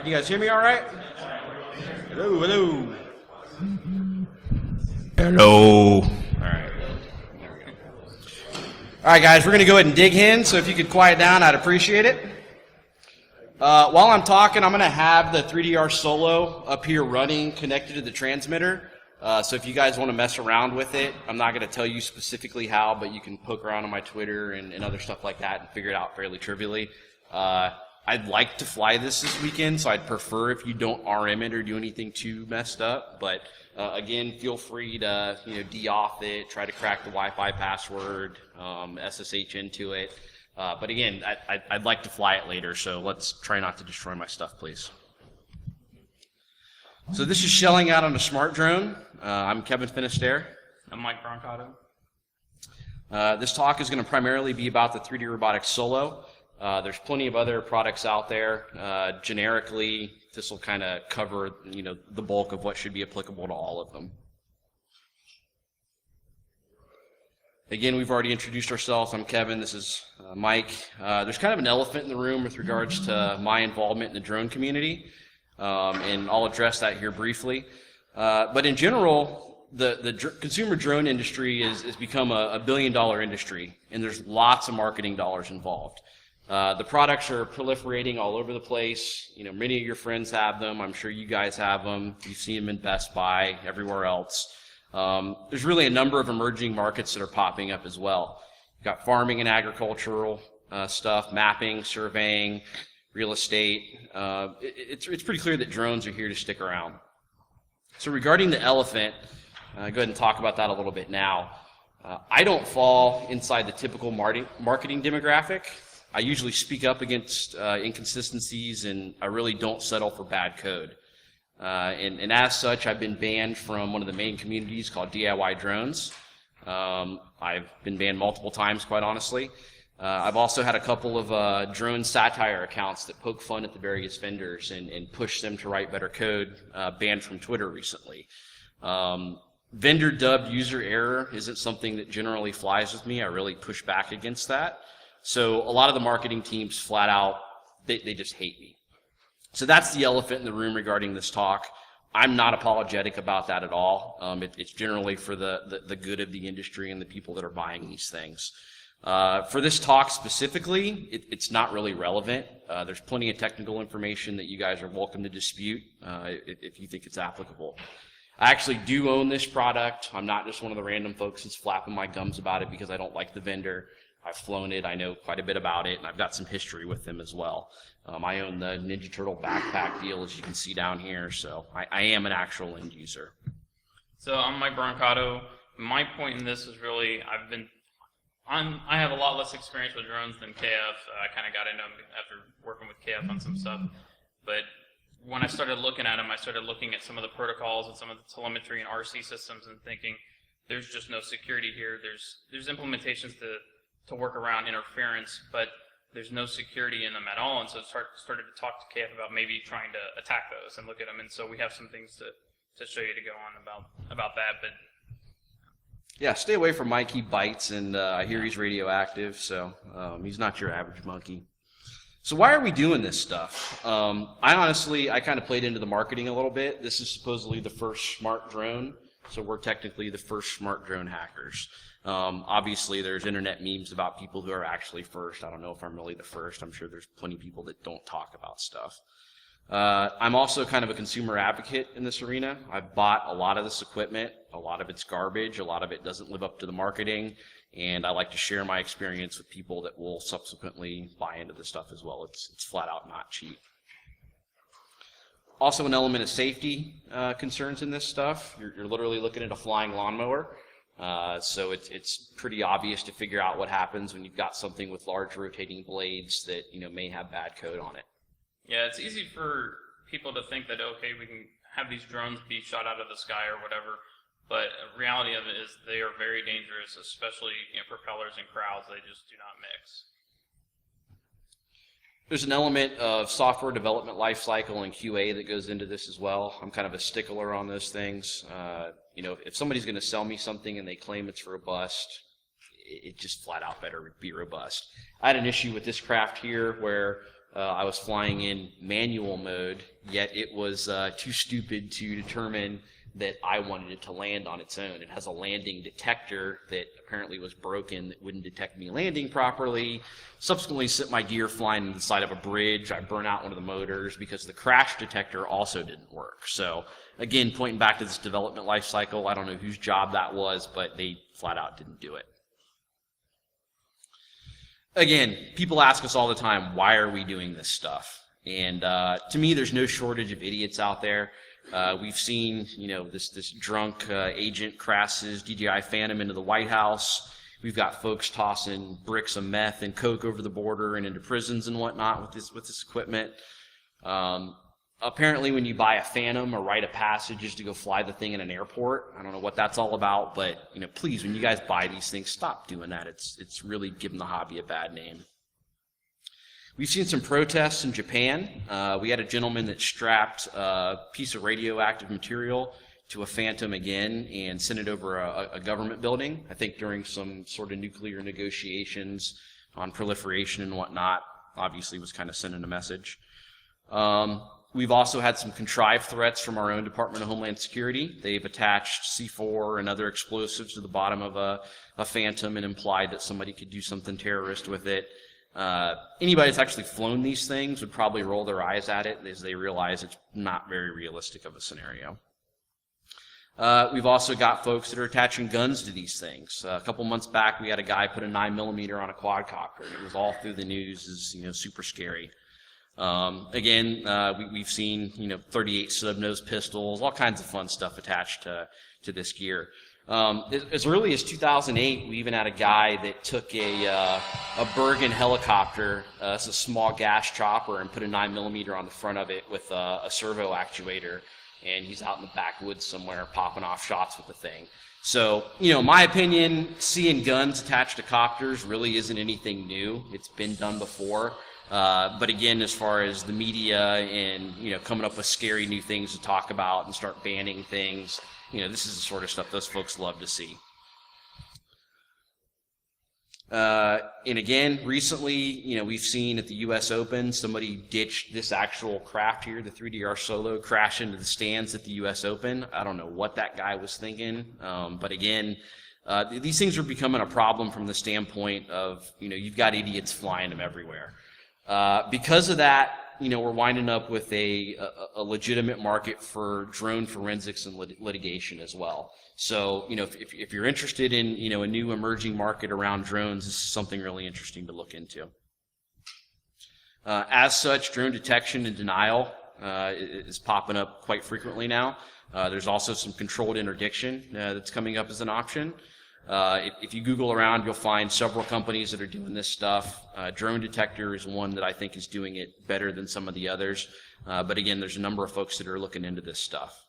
Can you guys hear me all right? Hello, hello. Hello. All right. There we go. All right, guys, we're going to go ahead and dig in, so if you could quiet down, I'd appreciate it. While I'm talking, I'm going to have the 3DR Solo up here running, connected to the transmitter. So if you guys want to mess around with it, I'm not going to tell you specifically how, but you can poke around on my Twitter and other stuff like that and figure it out fairly trivially. I'd like to fly this weekend, so I'd prefer if you don't RM it or do anything too messed up. But again, feel free to de-auth it, try to crack the Wi-Fi password, SSH into it. But again, I'd like to fly it later, so let's try not to destroy my stuff, please. So this is shelling out on a Smart Drone. I'm Kevin Finisterre. I'm Mike Brancato. This talk is going to primarily be about the 3D Robotics Solo. There's plenty of other products out there. Generically, this will kind of cover the bulk of what should be applicable to all of them. Again, we've already introduced ourselves. I'm Kevin. This is Mike. There's kind of an elephant in the room with regards to my involvement in the drone community, and I'll address that here briefly. But in general, the consumer drone industry has become a billion-dollar industry, and there's lots of marketing dollars involved. The products are proliferating all over the place. Many of your friends have them. I'm sure you guys have them. You've seen them in Best Buy, everywhere else. There's really a number of emerging markets that are popping up as well. You've got farming and agricultural stuff, mapping, surveying, real estate. It's pretty clear that drones are here to stick around. So regarding the elephant, go ahead and talk about that a little bit now. I don't fall inside the typical marketing demographic. I usually speak up against inconsistencies, and I really don't settle for bad code. And as such, I've been banned from one of the main communities called DIY Drones. I've been banned multiple times, quite honestly. I've also had a couple of drone satire accounts that poke fun at the various vendors and push them to write better code, banned from Twitter recently. Vendor dubbed user error isn't something that generally flies with me. I really push back against that. So a lot of the marketing teams flat out, they just hate me. So that's the elephant in the room regarding this talk. I'm not apologetic about that at all. It's generally for the good of the industry and the people that are buying these things. For this talk specifically, it's not really relevant. There's plenty of technical information that you guys are welcome to dispute if you think it's applicable. I actually do own this product. I'm not just one of the random folks that's flapping my gums about it because I don't like the vendor. I've flown it, I know quite a bit about it, and I've got some history with them as well. I own the Ninja Turtle backpack deal, as you can see down here, so I am an actual end user. So I'm Mike Brancato. My point in this is really, I have a lot less experience with drones than KF. I kind of got into them after working with KF on some stuff. But when I started looking at them, I started looking at some of the protocols and some of the telemetry and RC systems and thinking, there's just no security here. There's implementations to work around interference, but there's no security in them at all. And so started to talk to KF about maybe trying to attack those and look at them. And so we have some things to show you to go on about that. But yeah, stay away from Mike. He bites, and I hear he's radioactive, so he's not your average monkey. So why are we doing this stuff? I kind of played into the marketing a little bit. This is supposedly the first smart drone, so we're technically the first smart drone hackers. Obviously, there's internet memes about people who are actually first. I don't know if I'm really the first. I'm sure there's plenty of people that don't talk about stuff. I'm also kind of a consumer advocate in this arena. I've bought a lot of this equipment. A lot of it's garbage. A lot of it doesn't live up to the marketing. And I like to share my experience with people that will subsequently buy into this stuff as well. It's flat out not cheap. Also an element of safety concerns in this stuff. You're literally looking at a flying lawnmower. So it's pretty obvious to figure out what happens when you've got something with large rotating blades that may have bad code on it. yeah, it's easy for people to think that, okay, we can have these drones be shot out of the sky or whatever, but the reality of it is they are very dangerous, especially propellers and crowds. They just do not mix. There's an element of software development lifecycle and QA that goes into this as well. I'm kind of a stickler on those things. If somebody's going to sell me something and they claim it's robust, it just flat out better be robust. I had an issue with this craft here where I was flying in manual mode, yet it was too stupid to determine that I wanted it to land on its own. It has a landing detector that apparently was broken that wouldn't detect me landing properly. Subsequently sent my gear flying to the side of a bridge. I burned out one of the motors because the crash detector also didn't work. So again, pointing back to this development life cycle, I don't know whose job that was, but they flat out didn't do it. Again, people ask us all the time, why are we doing this stuff? And to me, there's no shortage of idiots out there. We've seen, this drunk agent crash his DJI Phantom into the White House. We've got folks tossing bricks of meth and coke over the border and into prisons and whatnot with this equipment. Apparently, when you buy a Phantom or write a passage just to go fly the thing in an airport, I don't know what that's all about, but please, when you guys buy these things, stop doing that. It's really giving the hobby a bad name. We've seen some protests in Japan. We had a gentleman that strapped a piece of radioactive material to a Phantom again and sent it over a government building, I think during some sort of nuclear negotiations on proliferation and whatnot. Obviously was kind of sending a message. We've also had some contrived threats from our own Department of Homeland Security. They've attached C4 and other explosives to the bottom of a Phantom and implied that somebody could do something terrorist with it. Anybody that's actually flown these things would probably roll their eyes at it as they realize it's not very realistic of a scenario. We've also got folks that are attaching guns to these things. A couple months back, we had a guy put a 9mm on a quadcopter, and it was all through the news as super scary. Again, we've seen 38 snub-nose pistols, all kinds of fun stuff attached to this gear. As early as 2008, we even had a guy that took a Bergen helicopter, it's a small gas chopper, and put a 9mm on the front of it with a servo actuator, and he's out in the backwoods somewhere popping off shots with the thing. So, in my opinion, seeing guns attached to copters really isn't anything new. It's been done before. But again, as far as the media and, coming up with scary new things to talk about and start banning things, this is the sort of stuff those folks love to see. And again, recently, we've seen at the US Open, somebody ditched this actual craft here, the 3DR Solo, crash into the stands at the US Open. I don't know what that guy was thinking. But again, these things are becoming a problem from the standpoint of, you've got idiots flying them everywhere. Because of that, we're winding up with a legitimate market for drone forensics and litigation as well. So, if you're interested in, a new emerging market around drones, this is something really interesting to look into. As such, drone detection and denial is popping up quite frequently now. There's also some controlled interdiction that's coming up as an option. If you Google around, you'll find several companies that are doing this stuff. Drone Detector is one that I think is doing it better than some of the others. But again, there's a number of folks that are looking into this stuff.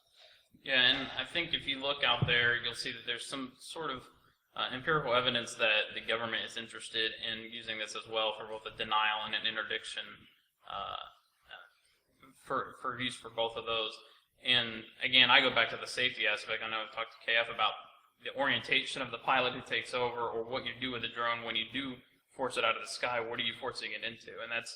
Yeah, and I think if you look out there, you'll see that there's some sort of empirical evidence that the government is interested in using this as well for both a denial and an interdiction for use for both of those. And again, I go back to the safety aspect. I know I've talked to KF about the orientation of the pilot who takes over, or what you do with the drone when you do force it out of the sky. What are you forcing it into? And that's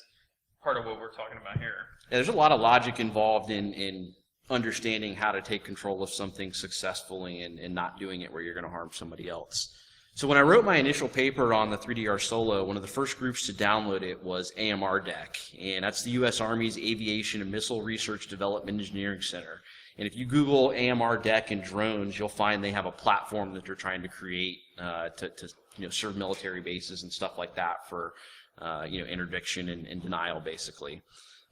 part of what we're talking about here. Yeah, there's a lot of logic involved in understanding how to take control of something successfully and not doing it where you're going to harm somebody else. So when I wrote my initial paper on the 3DR Solo, one of the first groups to download it was AMR DEC, and that's the U.S. Army's Aviation and Missile Research Development Engineering Center. And if you Google AMR DEC and drones, you'll find they have a platform that they're trying to create to serve military bases and stuff like that for interdiction and denial, basically.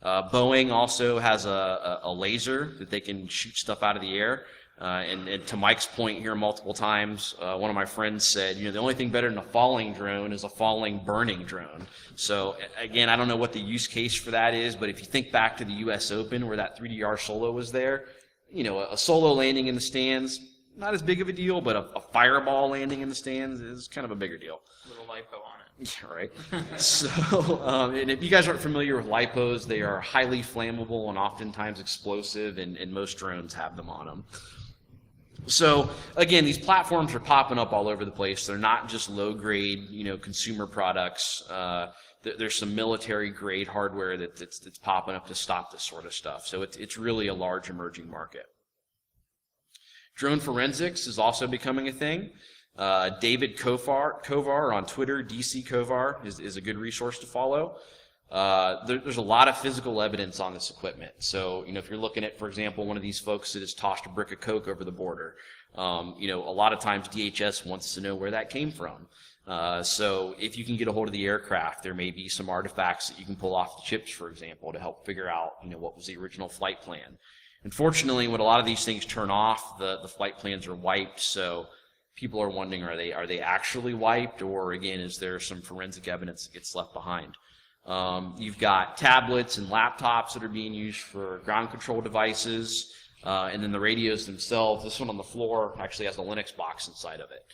Boeing also has a laser that they can shoot stuff out of the air. And to Mike's point here multiple times, one of my friends said, the only thing better than a falling drone is a falling burning drone. So again, I don't know what the use case for that is, but if you think back to the US Open where that 3DR Solo was there, a solo landing in the stands, not as big of a deal, but a fireball landing in the stands is kind of a bigger deal. A little lipo on it. Yeah, right. So, and if you guys aren't familiar with lipos, they are highly flammable and oftentimes explosive, and most drones have them on them. So again, these platforms are popping up all over the place. They're not just low-grade, consumer products. there's some military grade hardware that's popping up to stop this sort of stuff. So it's really a large emerging market. Drone forensics is also becoming a thing. David Kovar on Twitter, DC Kovar, is a good resource to follow. There's a lot of physical evidence on this equipment. So, if you're looking at, for example, one of these folks that has tossed a brick of Coke over the border, a lot of times DHS wants to know where that came from. So if you can get a hold of the aircraft, there may be some artifacts that you can pull off the chips, for example, to help figure out, what was the original flight plan. Unfortunately, when a lot of these things turn off, the flight plans are wiped, so people are wondering, are they actually wiped, or again, is there some forensic evidence that gets left behind? You've got tablets and laptops that are being used for ground control devices, and then the radios themselves. This one on the floor actually has a Linux box inside of it.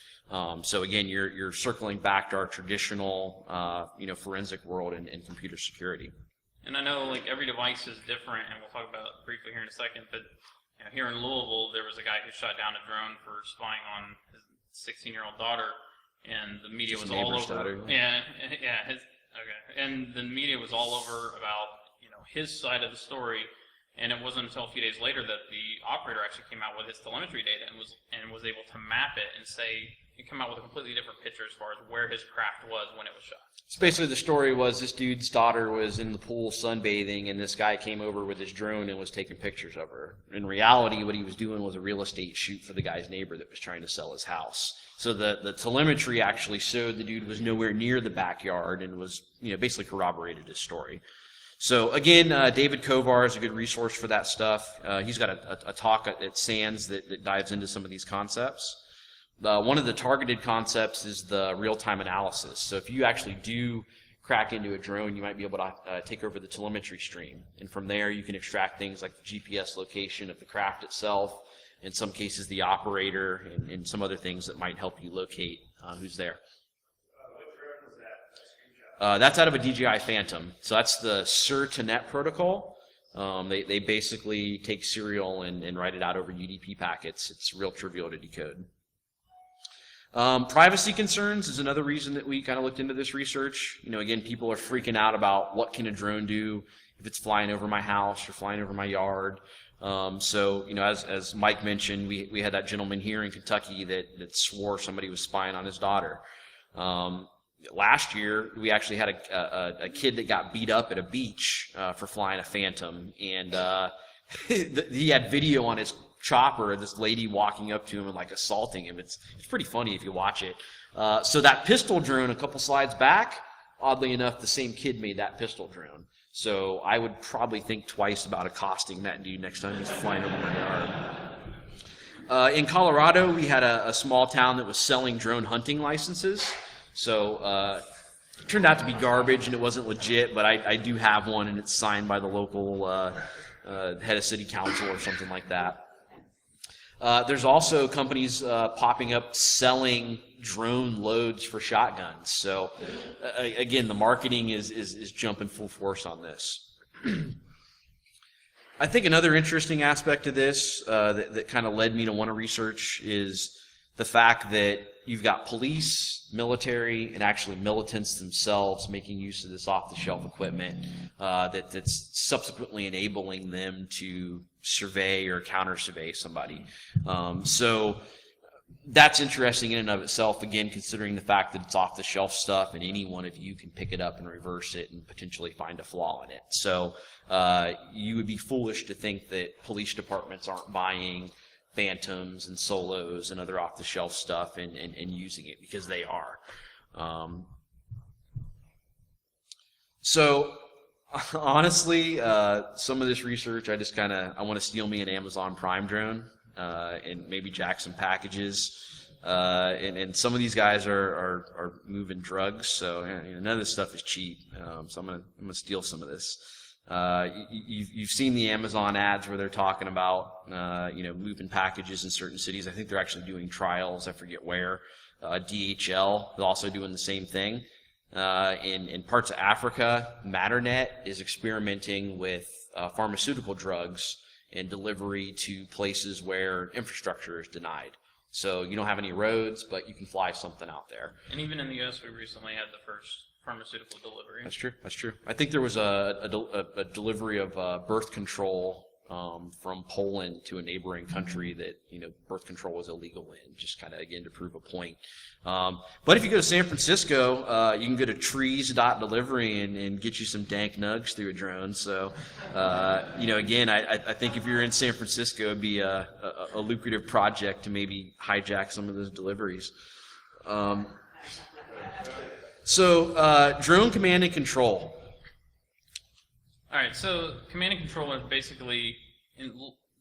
So again, you're circling back to our traditional, forensic world and computer security. And I know every device is different, and we'll talk about it briefly here in a second, but here in Louisville, there was a guy who shot down a drone for spying on his 16-year-old daughter, and the media was all over. Daughter. Yeah, okay. And the media was all over about, his side of the story, and it wasn't until a few days later that the operator actually came out with his telemetry data and was able to map it and come out with a completely different picture as far as where his craft was when it was shot. So basically the story was this dude's daughter was in the pool sunbathing, and this guy came over with his drone and was taking pictures of her. In reality, what he was doing was a real estate shoot for the guy's neighbor that was trying to sell his house. So the telemetry actually showed the dude was nowhere near the backyard and was, basically corroborated his story. So again, David Kovar is a good resource for that stuff. He's got a talk at SANS that dives into some of these concepts. One of the targeted concepts is the real-time analysis. So if you actually do crack into a drone, you might be able to take over the telemetry stream. And from there, you can extract things like the GPS location of the craft itself, in some cases the operator, and some other things that might help you locate who's there. That's out of a DJI Phantom. So that's the SIR-to-net protocol. They basically take serial and write it out over UDP packets. It's real trivial to decode. Privacy concerns is another reason that we kind of looked into this research. Again, people are freaking out about what can a drone do if it's flying over my house or flying over my yard. So, as Mike mentioned, we had that gentleman here in Kentucky that swore somebody was spying on his daughter. Last year, we actually had a kid that got beat up at a beach for flying a Phantom, and he had video on his chopper of this lady walking up to him and assaulting him. It's pretty funny if you watch it. So that pistol drone a couple slides back, oddly enough, the same kid made that pistol drone. So I would probably think twice about accosting that dude next time he's flying over my yard. In Colorado, we had a small town that was selling drone hunting licenses. So it turned out to be garbage and it wasn't legit, but I do have one, and it's signed by the local head of city council or something like that. There's also companies popping up selling drone loads for shotguns. So again, the marketing is jumping full force on this. I think another interesting aspect of this that kind of led me to want to research is the fact that you've got police, military, and actually militants themselves making use of this off-the-shelf equipment that's subsequently enabling them to survey or counter-survey somebody. So that's interesting in and of itself, again, considering the fact that it's off-the-shelf stuff and any one of you can pick it up and reverse it and potentially find a flaw in it. So you would be foolish to think that police departments aren't buying Phantoms and Solos and other off-the-shelf stuff and using it, because they are. So honestly, some of this research, I want to steal me an Amazon Prime drone and maybe jack some packages. And some of these guys are moving drugs, so none of this stuff is cheap. So I'm gonna steal some of this. You've seen the Amazon ads where they're talking about moving packages in certain cities. I think they're actually doing trials. I forget where. DHL is also doing the same thing. In parts of Africa, Matternet is experimenting with pharmaceutical drugs and delivery to places where infrastructure is denied. So you don't have any roads, but you can fly something out there. And even in the U.S., we recently had the first pharmaceutical delivery. That's true. That's true. I think there was a delivery of birth control from Poland to a neighboring country that birth control was illegal in, just kind of again to prove a point. But if you go to San Francisco, you can go to trees.delivery and get you some dank nugs through a drone. So again, I think if you're in San Francisco, it'd be a lucrative project to maybe hijack some of those deliveries. So drone command and control. All right, so command and control is basically,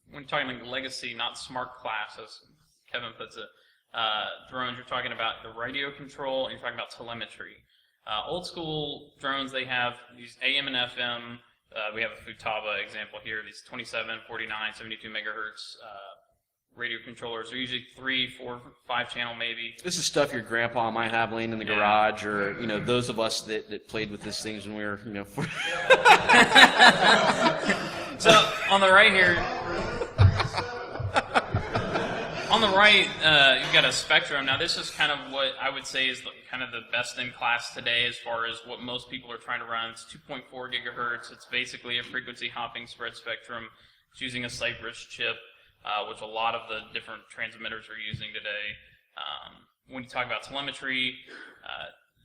when talking like legacy, not smart class, as Kevin puts it, drones, you're talking about the radio control, and you're talking about telemetry. Old school drones, they have these AM and FM. We have a Futaba example here, these 27, 49, 72 megahertz radio controllers. They're usually 3, 4, 5 channel maybe. This is stuff your grandpa might have laying in the garage, or those of us that played with these things when we were So on the right here, on the right, you've got a spectrum. Now this is kind of what I would say is kind of the best in class today as far as what most people are trying to run. It's 2.4 gigahertz. It's basically a frequency hopping spread spectrum. It's using a Cypress chip, which a lot of the different transmitters are using today. When you talk about telemetry,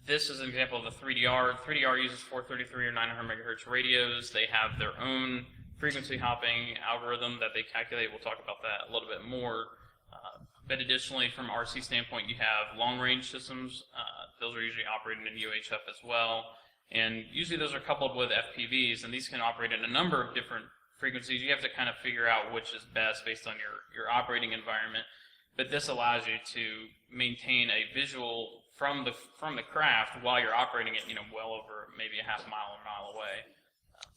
this is an example of the 3DR. 3DR uses 433 or 900 megahertz radios. They have their own frequency hopping algorithm that they calculate. We'll talk about that a little bit more. But additionally, from RC standpoint, you have long-range systems. Those are usually operating in UHF as well. And usually those are coupled with FPVs, and these can operate in a number of different frequencies. You have to kind of figure out which is best based on your operating environment. But this allows you to maintain a visual from the craft while you're operating it, well over maybe a half mile or mile away.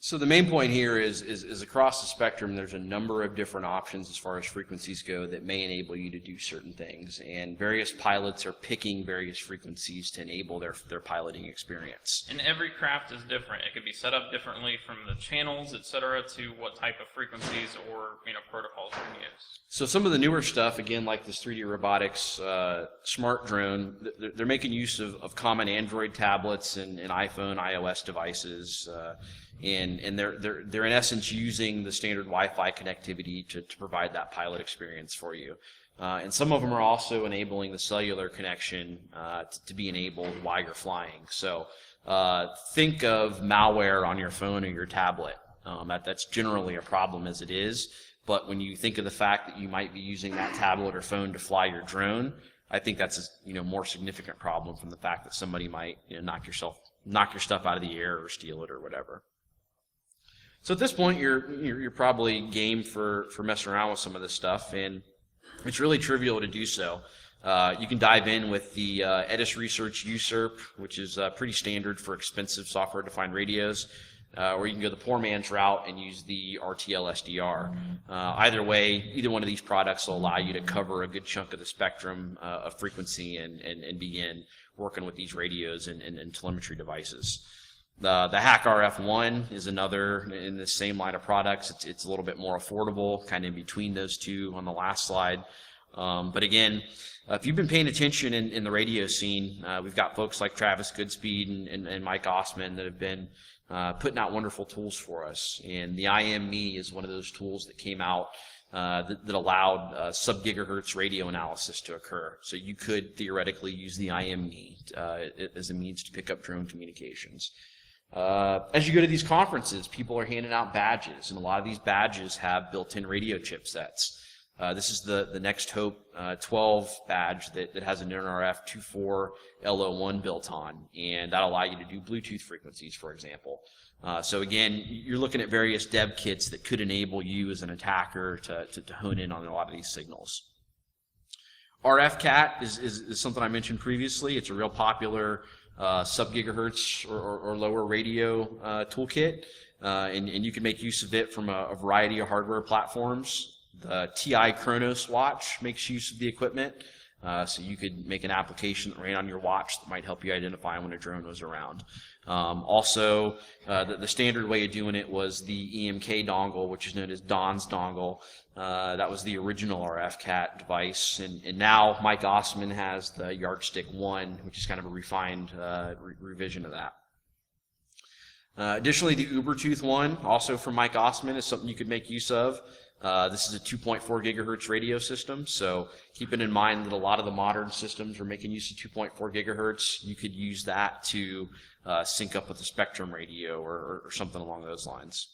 So the main point here is across the spectrum, there's a number of different options as far as frequencies go that may enable you to do certain things, and various pilots are picking various frequencies to enable their piloting experience. And every craft is different. It could be set up differently from the channels, etc., to what type of frequencies or protocols you can use. So some of the newer stuff, again, like this 3D Robotics Smart Drone, they're making use of common Android tablets and iPhone, iOS devices. And they're in essence using the standard Wi-Fi connectivity to provide that pilot experience for you. And some of them are also enabling the cellular connection to be enabled while you're flying. So think of malware on your phone or your tablet. That's generally a problem as it is. But when you think of the fact that you might be using that tablet or phone to fly your drone, I think that's a more significant problem from the fact that somebody might knock your stuff out of the air or steal it or whatever. So at this point, you're probably game for messing around with some of this stuff, and it's really trivial to do so. You can dive in with the Edis Research USERP, which is pretty standard for expensive software-defined radios, or you can go the poor man's route and use the RTL SDR. Either way, either one of these products will allow you to cover a good chunk of the spectrum of frequency and begin working with these radios and telemetry devices. The Hack RF1 is another in the same line of products. It's a little bit more affordable, kind of in between those two on the last slide. But again, if you've been paying attention in the radio scene, we've got folks like Travis Goodspeed and Mike Osman that have been putting out wonderful tools for us. And the IME is one of those tools that came out that allowed sub-gigahertz radio analysis to occur. So you could theoretically use the IME as a means to pick up drone communications. As you go to these conferences, people are handing out badges, and a lot of these badges have built-in radio chipsets. This is the Next Hope 12 badge that has an NRF 24 LO1 built on, and that'll allow you to do Bluetooth frequencies, for example. So again, you're looking at various dev kits that could enable you as an attacker to hone in on a lot of these signals. RFCAT is something I mentioned previously. It's a real popular sub-gigahertz or lower radio toolkit, and you can make use of it from a variety of hardware platforms. The TI Chronos watch makes use of the equipment. So you could make an application that ran on your watch that might help you identify when a drone was around. Also, the standard way of doing it was the EMK dongle, which is known as Don's dongle. That was the original RF Cat device, and now Mike Osman has the Yardstick 1, which is kind of a refined revision of that. Additionally, the Ubertooth 1, also from Mike Osman, is something you could make use of. This is a 2.4 gigahertz radio system, so keeping in mind that a lot of the modern systems are making use of 2.4 gigahertz, you could use that to sync up with the Spectrum radio or something along those lines.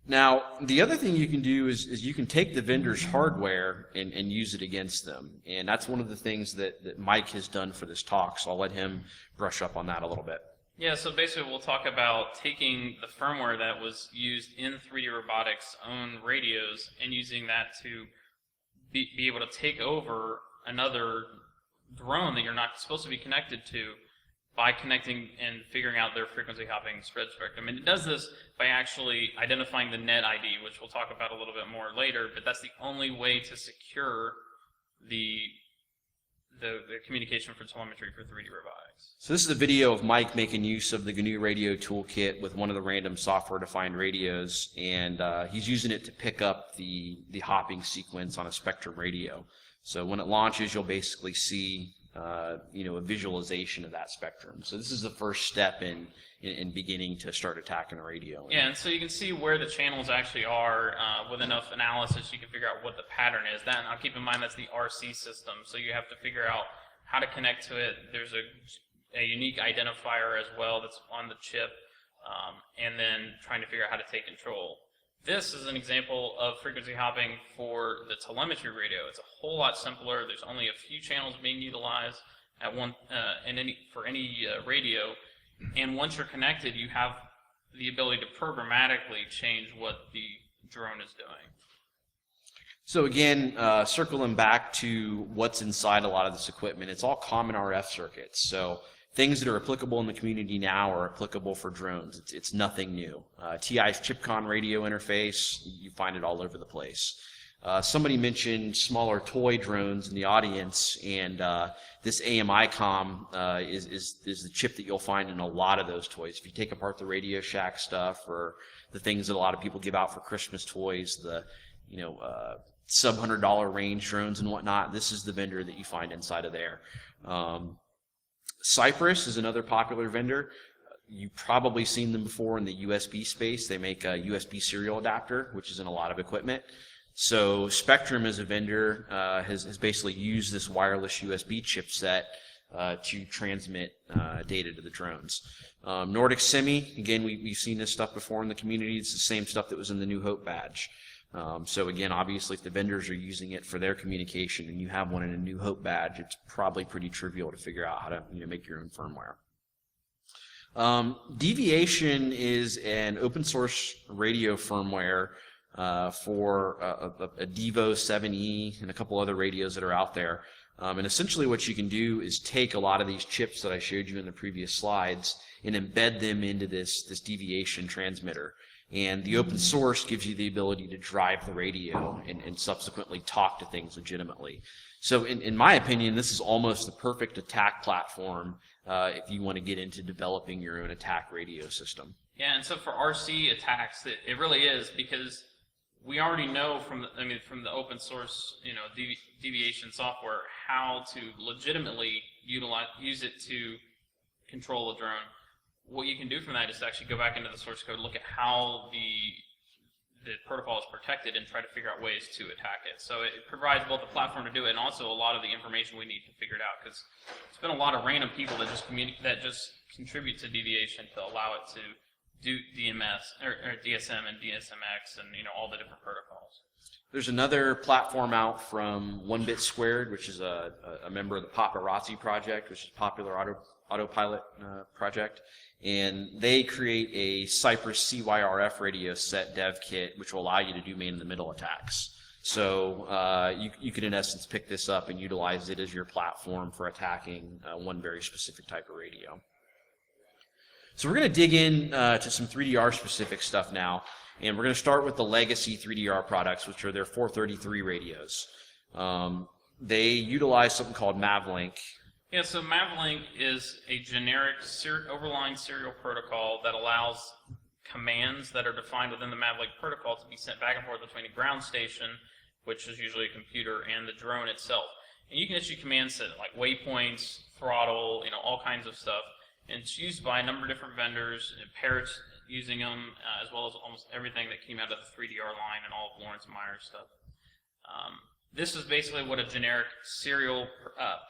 Now, the other thing you can do is you can take the vendor's hardware and use it against them, and that's one of the things that Mike has done for this talk, so I'll let him brush up on that a little bit. Yeah, so basically we'll talk about taking the firmware that was used in 3D Robotics' own radios and using that to be able to take over another drone that you're not supposed to be connected to by connecting and figuring out their frequency hopping spread spectrum. And it does this by actually identifying the net ID, which we'll talk about a little bit more later, but that's the only way to secure the communication for telemetry for 3D Robotics. So this is a video of Mike making use of the GNU Radio toolkit with one of the random software-defined radios, and he's using it to pick up the hopping sequence on a Spectrum radio. So when it launches, you'll basically see a visualization of that spectrum. So this is the first step in beginning to start attacking a radio. Yeah, and so you can see where the channels actually are with enough analysis. You can figure out what the pattern is. Now keep in mind that's the RC system, so you have to figure out how to connect to it. There's a unique identifier as well that's on the chip, and then trying to figure out how to take control. This is an example of frequency hopping for the telemetry radio. It's a whole lot simpler. There's only a few channels being utilized at for any radio. And once you're connected, you have the ability to programmatically change what the drone is doing. So again, circling back to what's inside a lot of this equipment, it's all common RF circuits. So things that are applicable in the community now are applicable for drones. It's nothing new. TI's ChipCon radio interface, you find it all over the place. Somebody mentioned smaller toy drones in the audience, and this AMI-COM is the chip that you'll find in a lot of those toys. If you take apart the Radio Shack stuff or the things that a lot of people give out for Christmas toys, the sub-$100 range drones and whatnot, this is the vendor that you find inside of there. Cypress is another popular vendor. You've probably seen them before in the USB space. They make a USB serial adapter, which is in a lot of equipment. So Spectrum as a vendor has basically used this wireless USB chipset to transmit data to the drones. Nordic Semi, again, we've seen this stuff before in the community. It's the same stuff that was in the New Hope badge. So again, obviously, if the vendors are using it for their communication and you have one in a New Hope badge, it's probably pretty trivial to figure out how to make your own firmware. Deviation is an open source radio firmware for a Devo 7E and a couple other radios that are out there. And essentially what you can do is take a lot of these chips that I showed you in the previous slides and embed them into this deviation transmitter. And the open source gives you the ability to drive the radio and subsequently talk to things legitimately. So in my opinion, this is almost the perfect attack platform if you want to get into developing your own attack radio system. Yeah, and so for RC attacks, it really is, because we already know from the open source deviation software how to legitimately use it to control a drone. What you can do from that is to actually go back into the source code, look at how the protocol is protected, and try to figure out ways to attack it. So it provides both a platform to do it and also a lot of the information we need to figure it out, because it's been a lot of random people that just contribute to deviation to allow it to do DMS or DSM and DSMX and all the different protocols. There's another platform out from 1Bit Squared, which is a member of the Paparazzi project, which is a popular autopilot project, and they create a Cypress CYRF radio set dev kit, which will allow you to do man-in-the-middle attacks. So you could in essence pick this up and utilize it as your platform for attacking one very specific type of radio. So we're going to dig in to some 3DR specific stuff now, and we're going to start with the legacy 3DR products, which are their 433 radios. they utilize something called Mavlink. Yeah, so Mavlink is a generic overlying serial protocol that allows commands that are defined within the Mavlink protocol to be sent back and forth between a ground station, which is usually a computer, and the drone itself. And you can issue commands set like waypoints, throttle, all kinds of stuff. And it's used by a number of different vendors, and Parrot's using them, as well as almost everything that came out of the 3DR line and all of Lawrence Meyer's stuff. This is basically what a generic serial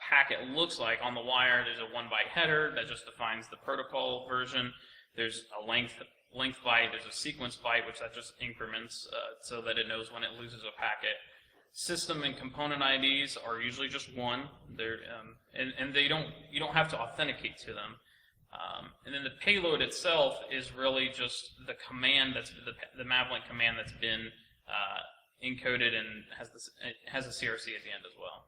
packet looks like. On the wire, there's a 1-byte header that just defines the protocol version. There's a length byte, there's a sequence byte, which that just increments so that it knows when it loses a packet. System and component IDs are usually just one. They're and you don't have to authenticate to them. And then the payload itself is really just the command that's the Mavlink command that's been encoded and has a CRC at the end as well.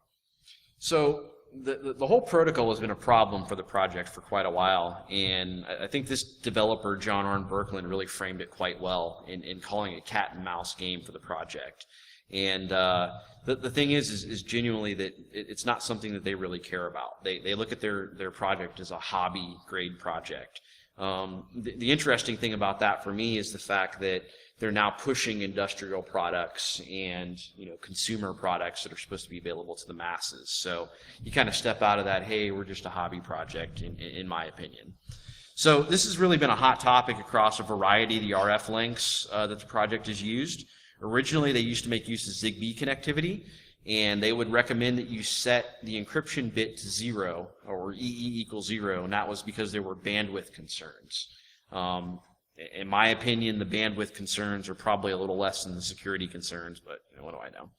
So the whole protocol has been a problem for the project for quite a while, and I think this developer, John Arne Birkeland, really framed it quite well in calling it a cat and mouse game for the project. And the thing is genuinely that it's not something that they really care about. They look at their project as a hobby grade project. The interesting thing about that for me is the fact that they're now pushing industrial products and consumer products that are supposed to be available to the masses. So you kind of step out of that, hey, we're just a hobby project, in my opinion. So this has really been a hot topic across a variety of the RF links that the project has used. Originally, they used to make use of Zigbee connectivity, and they would recommend that you set the encryption bit to 0, or EE equals 0, and that was because there were bandwidth concerns. In my opinion, the bandwidth concerns are probably a little less than the security concerns, but what do I know?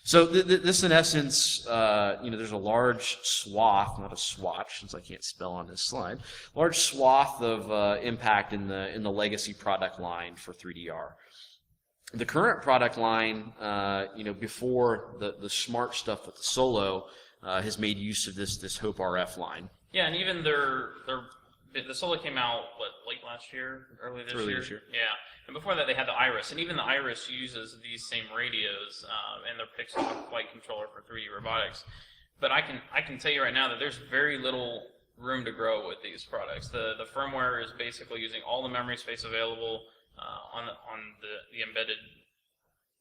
So this, in essence, there's a large swath, not a swatch, since I can't spell on this slide, large swath of impact in the legacy product line for 3DR. The current product line, before the smart stuff with the Solo, has made use of this Hope RF line. Yeah, and even the Solo came out, late last year, early this year? Yeah, and before that they had the Iris, and even the Iris uses these same radios and their Pixel flight controller for 3D robotics. But I can tell you right now that there's very little room to grow with these products. The firmware is basically using all the memory space available on the embedded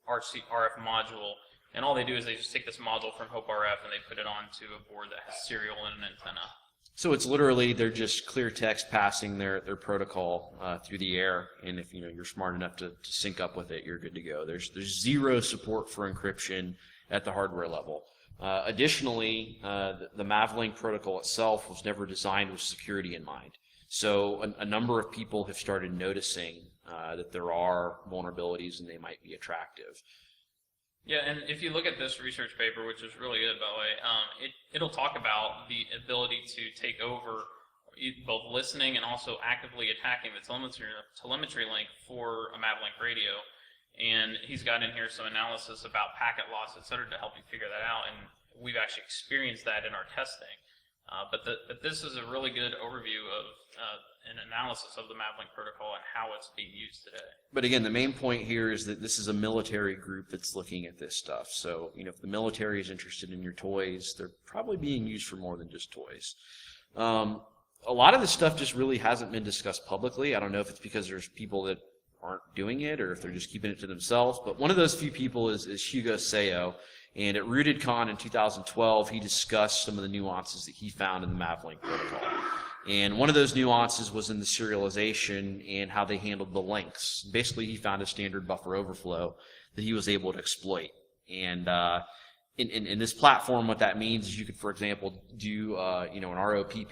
RF module, and all they do is they just take this module from Hope RF and they put it onto a board that has serial and an antenna. So it's literally they're just clear text passing their protocol through the air, and if you're smart enough to sync up with it, you're good to go. There's zero support for encryption at the hardware level. Additionally, the Mavlink protocol itself was never designed with security in mind. So a number of people have started noticing that there are vulnerabilities and they might be attractive. Yeah, and if you look at this research paper, which is really good, by the way, it'll talk about the ability to take over both listening and also actively attacking the telemetry link for a Mavlink radio. And he's got in here some analysis about packet loss, et cetera, to help you figure that out. And we've actually experienced that in our testing. But this is a really good overview of an analysis of the Mavlink protocol and how it's being used today. But again, the main point here is that this is a military group that's looking at this stuff. So, if the military is interested in your toys, they're probably being used for more than just toys. A lot of this stuff just really hasn't been discussed publicly. I don't know if it's because there's people that aren't doing it or if they're just keeping it to themselves. But one of those few people is Hugo Seo. And at DerbyCon in 2012, he discussed some of the nuances that he found in the Mavlink protocol. And one of those nuances was in the serialization and how they handled the links. Basically, he found a standard buffer overflow that he was able to exploit. And in this platform, what that means is you could, for example, do an ROP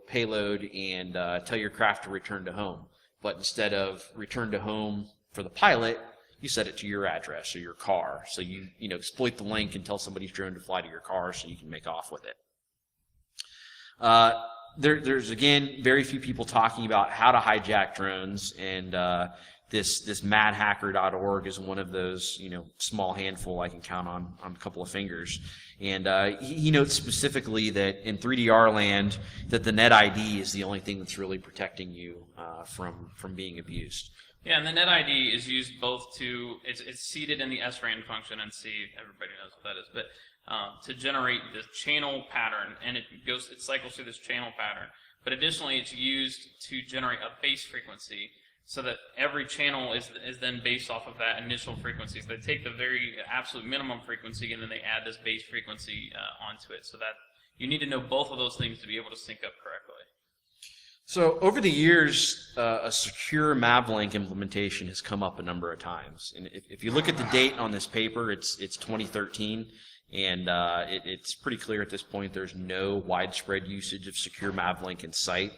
payload and tell your craft to return to home. But instead of return to home for the pilot, you set it to your address or your car. So you exploit the link and tell somebody's drone to fly to your car so you can make off with it. There's again very few people talking about how to hijack drones, and this madhacker.org is one of those small handful I can count on a couple of fingers. And he notes specifically that in 3DR land that the net ID is the only thing that's really protecting you from being abused. Yeah, and the net ID is used both to, it's seated in the SRAN function, and C, everybody knows what that is, but to generate the channel pattern, and it cycles through this channel pattern. But additionally, it's used to generate a base frequency, so that every channel is then based off of that initial frequency. So they take the very absolute minimum frequency, and then they add this base frequency onto it. So that you need to know both of those things to be able to sync up correctly. So over the years, a secure Mavlink implementation has come up a number of times. And if you look at the date on this paper, it's 2013, and it's pretty clear at this point there's no widespread usage of secure Mavlink in sight.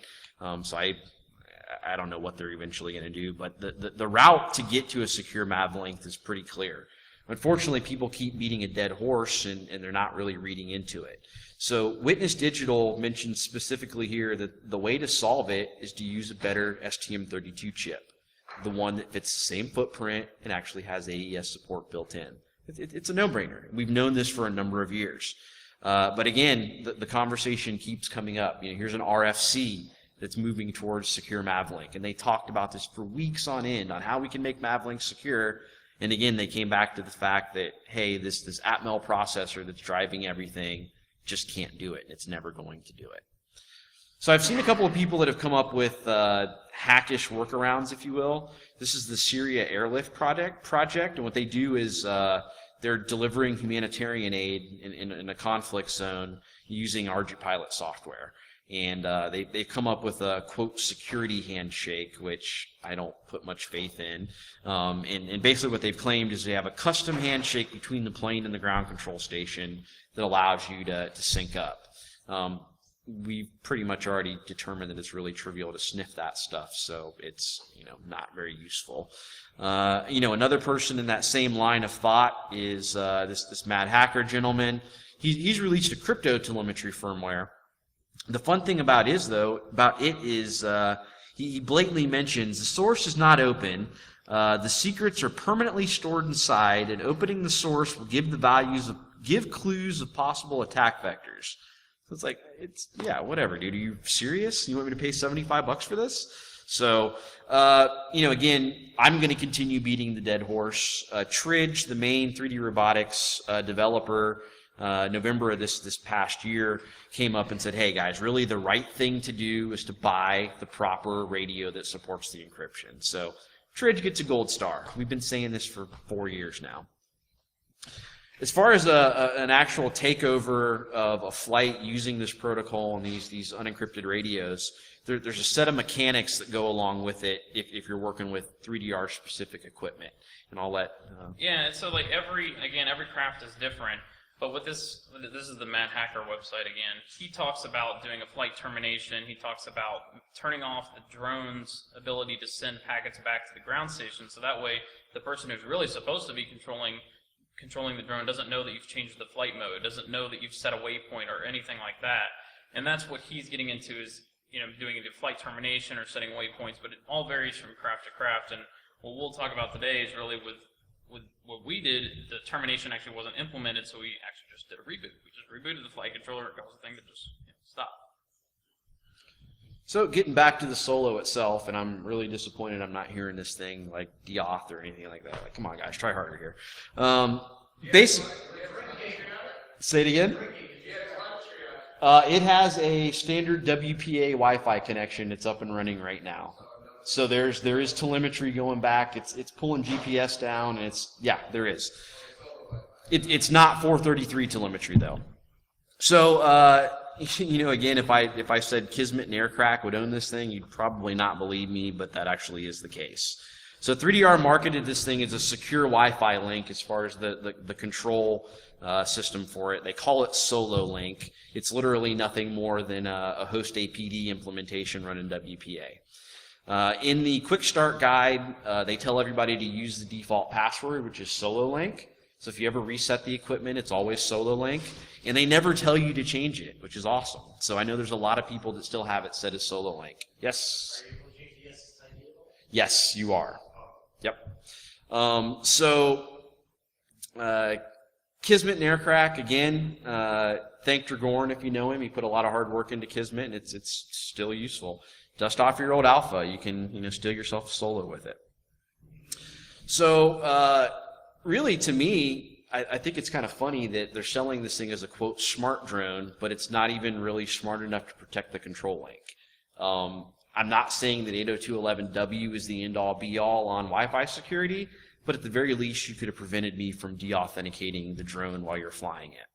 So I don't know what they're eventually going to do, but the route to get to a secure Mavlink is pretty clear. Unfortunately, people keep beating a dead horse, and they're not really reading into it. So Witness Digital mentions specifically here that the way to solve it is to use a better STM32 chip, the one that fits the same footprint and actually has AES support built in. It's a no-brainer. We've known this for a number of years. But again, the conversation keeps coming up. Here's an RFC that's moving towards secure Mavlink, and they talked about this for weeks on end on how we can make Mavlink secure. And again, they came back to the fact that, hey, this Atmel processor that's driving everything just can't do it. It's never going to do it. So I've seen a couple of people that have come up with hackish workarounds, if you will. This is the Syria Airlift project, and what they do is they're delivering humanitarian aid in a conflict zone using ArduPilot software. And they've come up with a, quote, security handshake, which I don't put much faith in. And basically what they've claimed is they have a custom handshake between the plane and the ground control station that allows you to sync up. We've pretty much already determined that it's really trivial to sniff that stuff, so it's not very useful. Another person in that same line of thought is this Mad Hacker gentleman. He's released a crypto telemetry firmware. The fun thing about it is he blatantly mentions the source is not open. The secrets are permanently stored inside, and opening the source will give clues of possible attack vectors. So it's like, yeah, whatever, dude. Are you serious? You want me to pay $75 for this? So, again, I'm going to continue beating the dead horse. Tridge, the main 3D robotics developer, November of this past year, came up and said, hey guys, really the right thing to do is to buy the proper radio that supports the encryption. So Tridge gets a gold star. We've been saying this for 4 years now. As far as an actual takeover of a flight using this protocol and these unencrypted radios, there's a set of mechanics that go along with it if you're working with 3DR specific equipment. And I'll let... Yeah, so like every craft is different. But with this is the Mad Hacker website again. He talks about doing a flight termination. He talks about turning off the drone's ability to send packets back to the ground station, so that way the person who's really supposed to be controlling the drone doesn't know that you've changed the flight mode, doesn't know that you've set a waypoint or anything like that. And that's what he's getting into is doing the flight termination or setting waypoints. But it all varies from craft to craft. And what we'll talk about today is really with what we did, the termination actually wasn't implemented, so we actually just did a reboot. We just rebooted the flight controller, it caused the thing to just stop. So getting back to the Solo itself, and I'm really disappointed I'm not hearing this thing like d0t or anything like that. Like, come on guys, try harder here. Say it again? It has a standard WPA Wi-Fi connection. It's up and running right now. So there is telemetry going back. It's pulling GPS down, and there is. It's not 433 telemetry though. So again, if I said Kismet and Aircrack would own this thing, you'd probably not believe me, but that actually is the case. So 3DR marketed this thing as a secure Wi-Fi link as far as the control system for it. They call it Solo Link. It's literally nothing more than a host APD implementation running WPA. In the quick start guide, they tell everybody to use the default password, which is SoloLink. So if you ever reset the equipment, it's always SoloLink. And they never tell you to change it, which is awesome. So I know there's a lot of people that still have it set as SoloLink. Yes? Yes, you are. Yep. Kismet and Aircrack, again, thank Dragorn if you know him. He put a lot of hard work into Kismet, and it's still useful. Dust off your old Alpha. You can steal yourself a Solo with it. So really, to me, I think it's kind of funny that they're selling this thing as a, quote, smart drone, but it's not even really smart enough to protect the control link. I'm not saying that 802.11w is the end-all be-all on Wi-Fi security, but at the very least, you could have prevented me from de-authenticating the drone while you're flying it.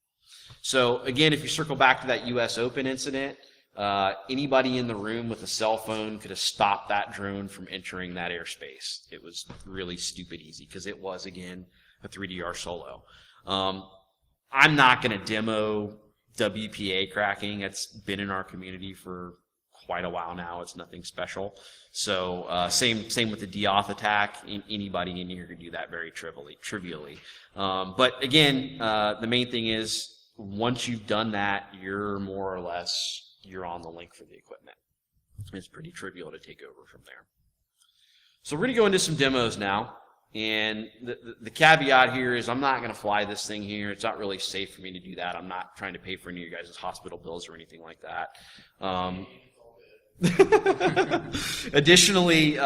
So again, if you circle back to that US Open incident, anybody in the room with a cell phone could have stopped that drone from entering that airspace. It was really stupid easy because it was, again, a 3DR solo. I'm not going to demo WPA cracking. It's been in our community for quite a while now. It's nothing special. So same with the deauth attack. Anybody in here could do that very trivially. But again, the main thing is once you've done that, you're more or less you're on the link for the equipment. It's pretty trivial to take over from there. So we're going to go into some demos now. And the caveat here is I'm not going to fly this thing here. It's not really safe for me to do that. I'm not trying to pay for any of you guys' hospital bills or anything like that. Additionally,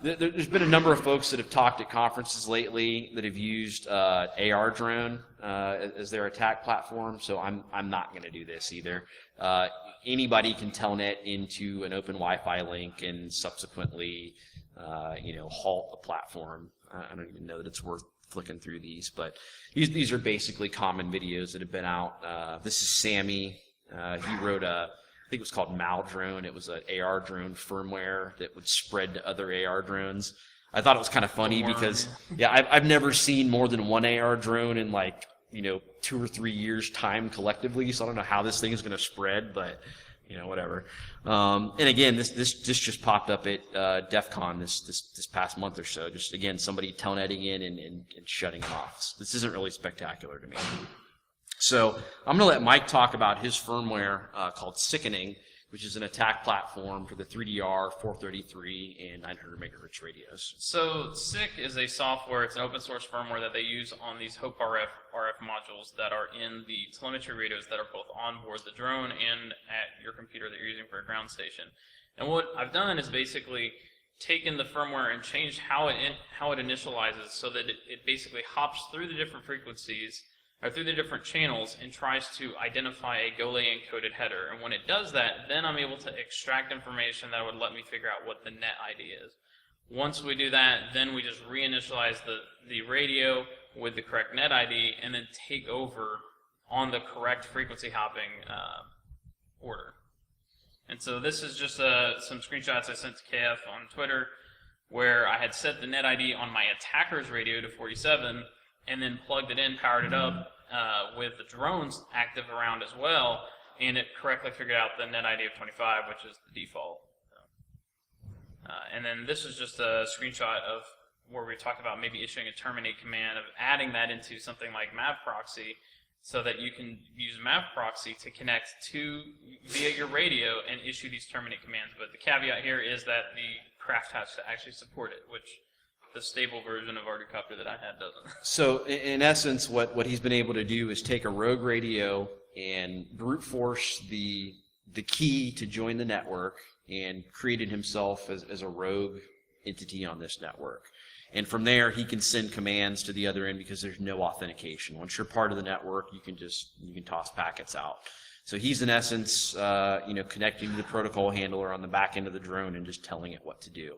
there's been a number of folks that have talked at conferences lately that have used AR drone as their attack platform. So I'm not going to do this either. Anybody can telnet into an open Wi-Fi link and subsequently halt the platform. I don't even know that it's worth flicking through these, but these are basically common videos that have been out. This is Sammy. He wrote I think it was called Mal Drone. It was an AR drone firmware that would spread to other AR drones. I thought it was kind of funny because, I've never seen more than one AR drone in 2 or 3 years time collectively. So I don't know how this thing is going to spread, but whatever. And again, this just popped up at DEF CON this past month or so. Just again, somebody telnetting in and shutting it off. This isn't really spectacular to me. So I'm going to let Mike talk about his firmware called Sickening, which is an attack platform for the 3DR, 433, and 900 megahertz radios. So SICK is a software, it's an open source firmware that they use on these HOPE RF modules that are in the telemetry radios that are both on board the drone and at your computer that you're using for a ground station. And what I've done is basically taken the firmware and changed how it initializes so that it basically hops through the different frequencies or through the different channels and tries to identify a GOLE encoded header. And when it does that, then I'm able to extract information that would let me figure out what the net ID is. Once we do that, then we just reinitialize the radio with the correct net ID and then take over on the correct frequency hopping order. And so this is just some screenshots I sent to KF on Twitter where I had set the net ID on my attacker's radio to 47 and then plugged it in, powered it up with the drones active around as well, and it correctly figured out the net ID of 25, which is the default. And then this is just a screenshot of where we talked about maybe issuing a terminate command, of adding that into something like MavProxy so that you can use MavProxy to connect via your radio and issue these terminate commands. But the caveat here is that the craft has to actually support it, which the stable version of Arducopter that I had doesn't. So in essence, what he's been able to do is take a rogue radio and brute force the key to join the network and created himself as a rogue entity on this network. And from there, he can send commands to the other end because there's no authentication. Once you're part of the network, you can toss packets out. So he's in essence, connecting to the protocol handler on the back end of the drone and just telling it what to do.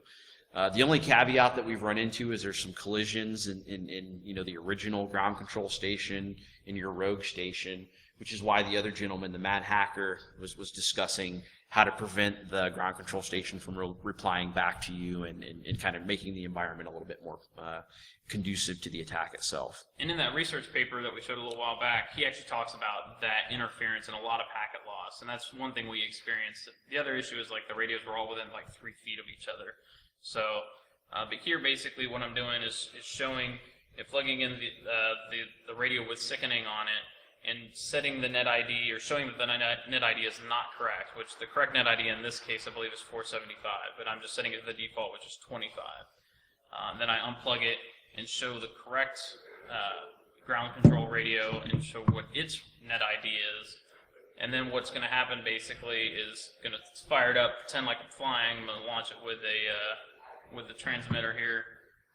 The only caveat that we've run into is there's some collisions in the original ground control station in your rogue station, which is why the other gentleman, the Mad Hacker, was discussing how to prevent the ground control station from replying back to you and kind of making the environment a little bit more conducive to the attack itself. And in that research paper that we showed a little while back, he actually talks about that interference and a lot of packet loss, and that's one thing we experienced. The other issue is the radios were all within 3 feet of each other. So, but here basically what I'm doing is showing, plugging in the radio with sickening on it and setting the net ID, or showing that the net ID is not correct, which the correct net ID in this case I believe is 475, but I'm just setting it to the default, which is 25. Then I unplug it and show the correct ground control radio and show what its net ID is. And then what's going to happen basically is going to fire it up, pretend like I'm flying. I'm going to launch it with the transmitter here,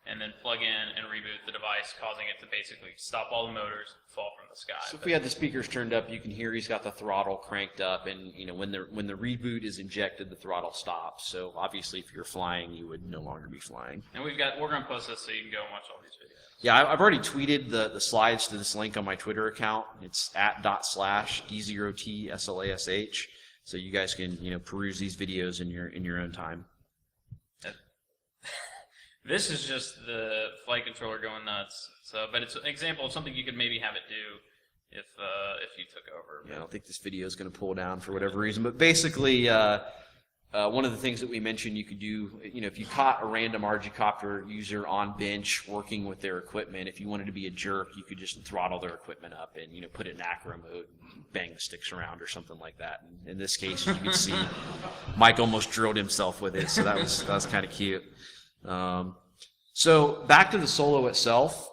and then plug in and reboot the device, causing it to basically stop all the motors, fall from the sky. So if we had the speakers turned up, you can hear he's got the throttle cranked up, and when the reboot is injected, the throttle stops. So obviously, if you're flying, you would no longer be flying. And we're going to post this so you can go and watch all these videos. Yeah, I've already tweeted the slides to this link on my Twitter account. It's at d0tslash, d0tslash. So you guys can peruse these videos in your own time. This is just the flight controller going nuts. So, but it's an example of something you could maybe have it do if you took over. Yeah, I don't think this video is going to pull down for whatever reason, but basically, one of the things that we mentioned you could do, if you caught a random RG-copter user on bench working with their equipment, if you wanted to be a jerk, you could just throttle their equipment up and put it in acro mode, and bang the sticks around or something like that. And in this case, you can see Mike almost drilled himself with it, so that was kind of cute. So back to the Solo itself.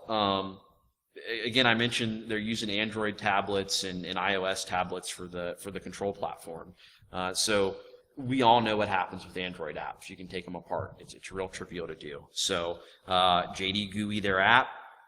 Again, I mentioned they're using Android tablets and iOS tablets for the control platform. So we all know what happens with Android apps. You can take them apart. It's real trivial to do. So JD GUI their app,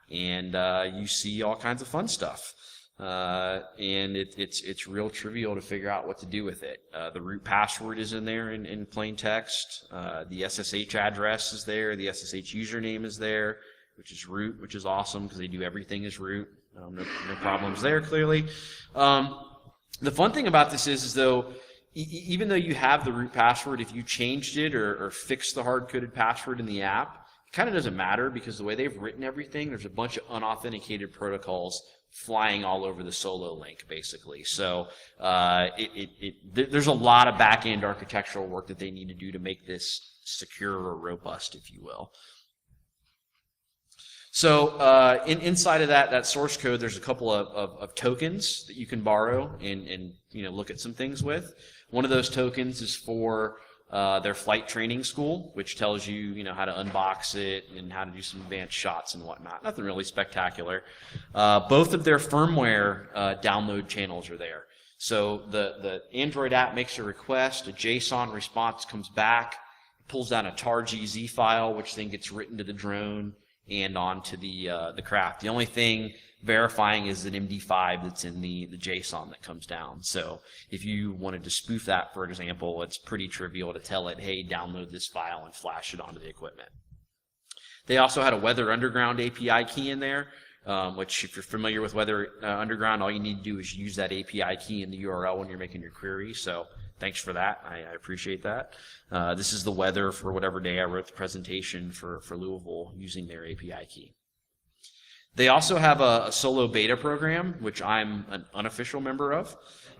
and you see all kinds of fun stuff. And it's real trivial to figure out what to do with it. The root password is in there in plain text. The SSH address is there. The SSH username is there, which is root, which is awesome because they do everything as root. No problems there, clearly. The fun thing about this is though, even though you have the root password, if you changed it or fixed the hard-coded password in the app, it kind of doesn't matter because the way they've written everything, there's a bunch of unauthenticated protocols flying all over the Solo link, basically. So there's a lot of back-end architectural work that they need to do to make this secure or robust, if you will. So inside of that source code, there's a couple of tokens that you can borrow and look at some things with. One of those tokens is for their flight training school, which tells you how to unbox it and how to do some advanced shots and whatnot. Nothing really spectacular. Both of their firmware download channels are there. So the Android app makes a request, a JSON response comes back, pulls down a tar.gz file, which then gets written to the drone and onto the craft. The only thing verifying is an MD5 that's in the JSON that comes down. So if you wanted to spoof that, for example, it's pretty trivial to tell it, hey, download this file and flash it onto the equipment. They also had a Weather Underground API key in there, which if you're familiar with Weather Underground, all you need to do is use that API key in the URL when you're making your query. So thanks for that. I appreciate that. This is the weather for whatever day I wrote the presentation for Louisville using their API key. They also have a Solo beta program, which I'm an unofficial member of.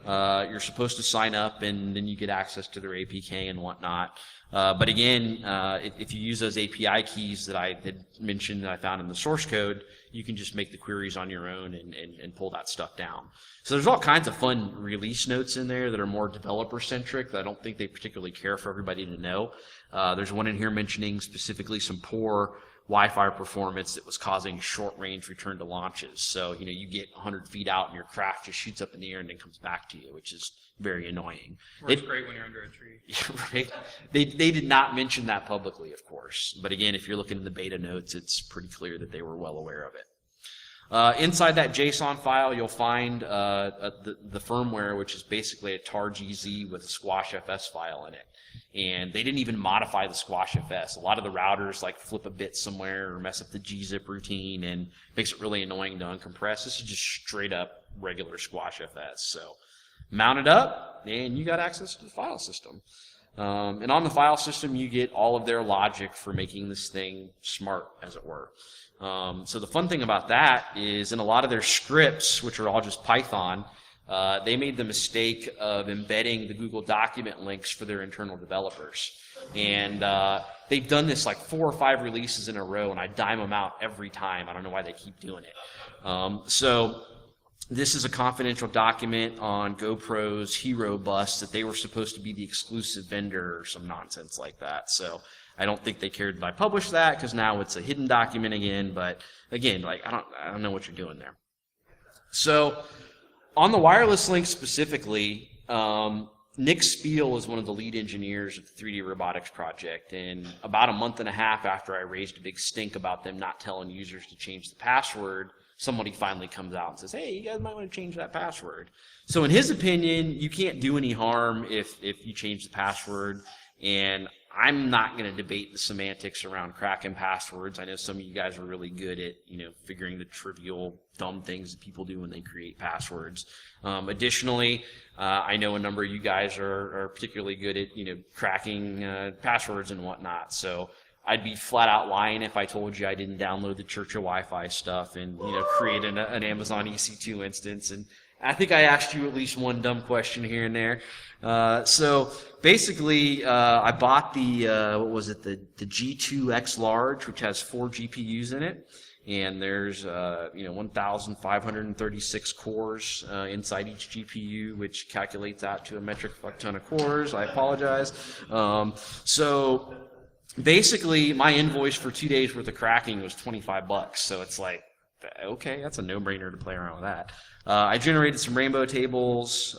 You're supposed to sign up, and then you get access to their APK and whatnot. But again, if you use those API keys that I had mentioned that I found in the source code, you can just make the queries on your own and pull that stuff down. So there's all kinds of fun release notes in there that are more developer-centric that I don't think they particularly care for everybody to know. There's one in here mentioning specifically some poor Wi-Fi performance that was causing short-range return to launches. So, you get 100 feet out and your craft just shoots up in the air and then comes back to you, which is very annoying. Works great when you're under a tree. Right? They did not mention that publicly, of course. But again, if you're looking in the beta notes, it's pretty clear that they were well aware of it. Inside that JSON file, you'll find the firmware, which is basically a tar.gz with a squash.fs file in it. And they didn't even modify the squash.fs. A lot of the routers flip a bit somewhere or mess up the gzip routine and makes it really annoying to uncompress. This is just straight up regular squash.fs. So mount it up and you got access to the file system. And on the file system, you get all of their logic for making this thing smart, as it were. So the fun thing about that is in a lot of their scripts, which are all just Python, they made the mistake of embedding the Google document links for their internal developers. And they've done this 4 or 5 releases in a row, and I dime them out every time. I don't know why they keep doing it. So this is a confidential document on GoPro's Hero bus that they were supposed to be the exclusive vendor or some nonsense like that. So I don't think they cared that I published that because now it's a hidden document again. But again, I don't know what you're doing there. So on the wireless link specifically, Nick Spiel is one of the lead engineers of the 3D robotics project, and about a month and a half after I raised a big stink about them not telling users to change the password, somebody finally comes out and says, hey, you guys might want to change that password. So in his opinion, you can't do any harm if you change the password, and I'm not going to debate the semantics around cracking passwords. I know some of you guys are really good at, figuring the trivial, dumb things that people do when they create passwords. Additionally, I know a number of you guys are particularly good at, cracking passwords and whatnot. So I'd be flat out lying if I told you I didn't download the Church of Wi-Fi stuff and, create an Amazon EC2 instance. And I think I asked you at least one dumb question here and there. So basically, I bought the the G2X Large, which has 4 GPUs in it, and there's 1,536 cores inside each GPU, which calculates out to a metric fuck ton of cores. I apologize. So basically, my invoice for 2 days worth of cracking was $25. So it's like, okay, that's a no-brainer to play around with that. I generated some rainbow tables.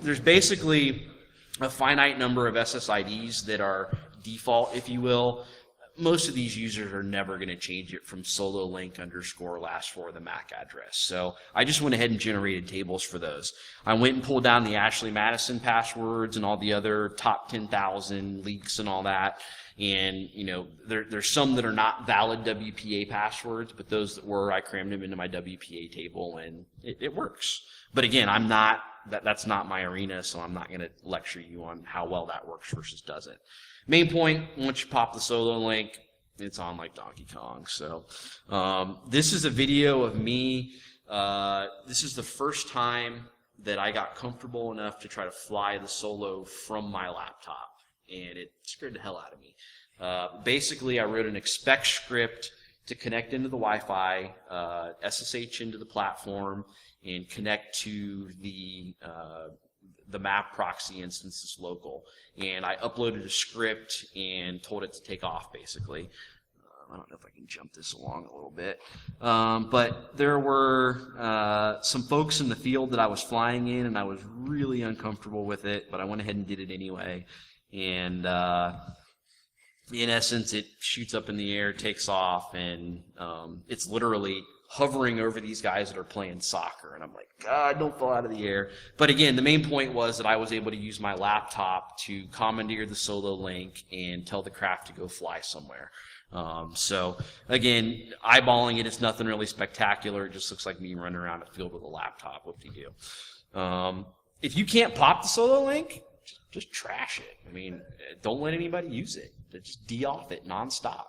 There's basically a finite number of SSIDs that are default, if you will. Most of these users are never going to change it from sololink _ last 4 of the MAC address. So I just went ahead and generated tables for those. I went and pulled down the Ashley Madison passwords and all the other top 10,000 leaks and all that. And, there's some that are not valid WPA passwords, but those that were, I crammed them into my WPA table, and it works. But again, that's not my arena, so I'm not going to lecture you on how well that works versus doesn't. Main point, once you pop the solo link, it's on like Donkey Kong. So this is a video of me. This is the first time that I got comfortable enough to try to fly the solo from my laptop, and it scared the hell out of me. Basically, I wrote an expect script to connect into the Wi-Fi, SSH into the platform, and connect to the map proxy instance that's local. And I uploaded a script and told it to take off, basically. I don't know if I can jump this along a little bit. But there were some folks in the field that I was flying in, and I was really uncomfortable with it, but I went ahead and did it anyway. And in essence, it shoots up in the air, takes off, and it's literally hovering over these guys that are playing soccer. And I'm like, God, don't fall out of the air. But again, the main point was that I was able to use my laptop to commandeer the solo link and tell the craft to go fly somewhere. So again, eyeballing it, it's nothing really spectacular. It just looks like me running around a field with a laptop. Whoop-de-doo. If you can't pop the solo link, just trash it. I mean, don't let anybody use it. Just de-off it nonstop.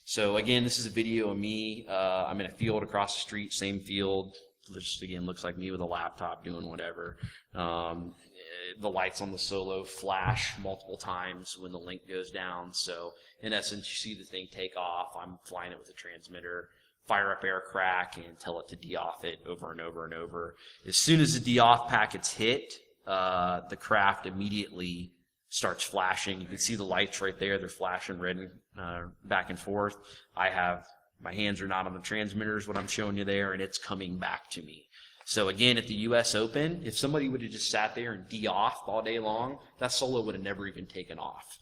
So again, this is a video of me. I'm in a field across the street, same field. Just again, looks like me with a laptop doing whatever. The lights on the solo flash multiple times when the link goes down. So in essence, you see the thing take off. I'm flying it with a transmitter, fire up air crack, and tell it to de-off it over and over and over. As soon as the de-off packet's hit, the craft immediately starts flashing. You can see the lights right there. They're flashing red and back and forth. My hands are not on the transmitters, what I'm showing you there, and it's coming back to me. So again, at the US Open, if somebody would have just sat there and de-offed all day long, that solo would have never even taken off.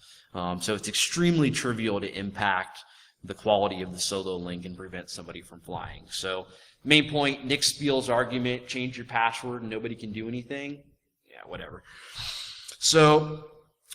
So it's extremely trivial to impact the quality of the solo link and prevent somebody from flying. So main point, Nick Spiel's argument, change your password and nobody can do anything. Yeah, whatever. So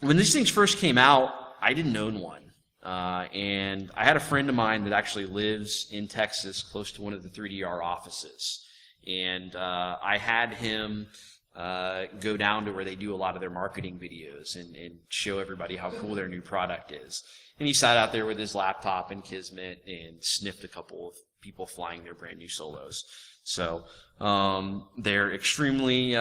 when these things first came out, I didn't own one. And I had a friend of mine that actually lives in Texas close to one of the 3DR offices. And I had him go down to where they do a lot of their marketing videos and show everybody how cool their new product is. And he sat out there with his laptop and Kismet and sniffed a couple of people flying their brand new solos. So they're extremely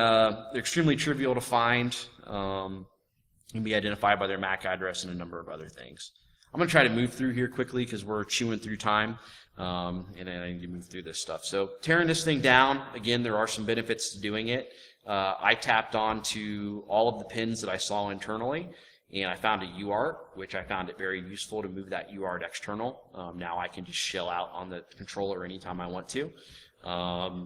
trivial to find. Can be identified by their MAC address and a number of other things. I'm going to try to move through here quickly because we're chewing through time, and I need to move through this stuff. So tearing this thing down, again, there are some benefits to doing it. I tapped on to all of the pins that I saw internally, and I found a UART, which I found it very useful to move that UART external. Now I can just shell out on the controller anytime I want to.